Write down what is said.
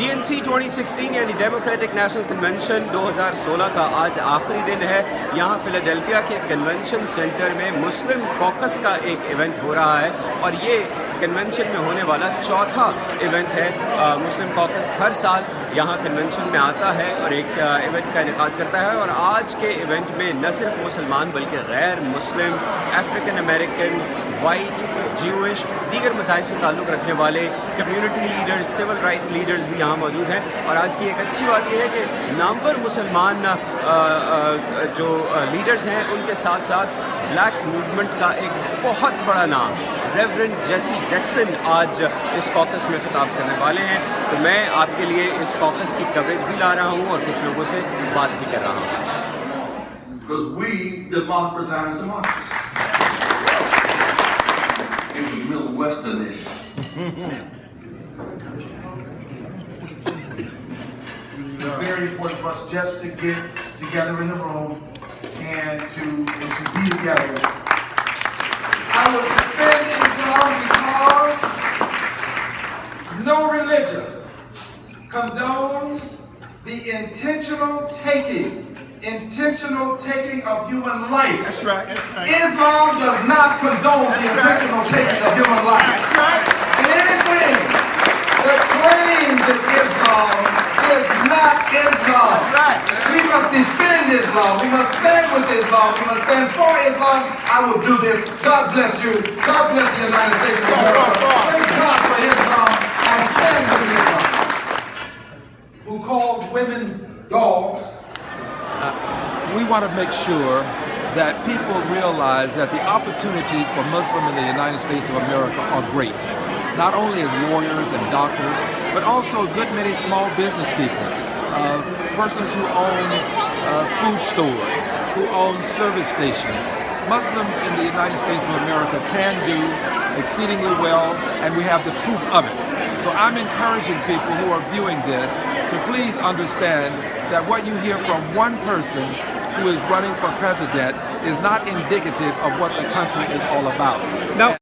DNC 2016 यानी democratic national convention 2016 का आज आखिरी दिन है। यहाँ फिलाडेल्फिया के कन्वेंशन सेंटर में मुस्लिम कॉकस का एक इवेंट हो रहा है और ये कन्वेंशन में होने वाला चौथा इवेंट है। मुस्लिम कॉकस हर साल यहाँ कन्वेंशन में आता है और एक इवेंट का इनेकाद करता है और आज के इवेंट में न सिर्फ मुसलमान बल्कि गैर मुस्लिम, अफ्रीकन अमेरिकन, वाइट, ज्यूइश, दीगर मसाइल से ताल्लुक़ रखने वाले community leaders, civil right leaders भी यहाँ मौजूद हैं। और आज की एक अच्छी बात यह है कि नामवर मुसलमान जो लीडर्स हैं उनके साथ साथ ब्लैक मूवमेंट का एक बहुत बड़ा नाम रेवरेंड जेसी जैक्सन आज इस कॉकस में खिताब करने वाले हैं। तो मैं आपके लिए इस कॉकस की कवरेज भी ला रहा हूँ और कुछ लोगों से बात भी कर रहा हूँ। Because we democratize democracy. In the Middle West of this. It's very important for us just to get together in the room and to be together. I will defend Islam because no religion condones the intentional taking of human life. That's right. Islam does not condone the intentional taking of human life. That's right. And anything that claims that Islam is not Islam. That's right. We must defend Islam. We must stand with Islam. We must stand for Islam. I will do this. God bless you. God bless the United States of America. Thank God for Islam. I stand with Islam. Who calls women dogs? We want to make sure that people realize that the opportunities for Muslims in the United States of America are great. Not only as lawyers and doctors, but also a good many small business people, persons who own food stores, who own service stations. Muslims in the United States of America can do exceedingly well, and we have the proof of it. So I'm encouraging people who are viewing this to please understand that what you hear from one person who is running for president is not indicative of what the country is all about. Now,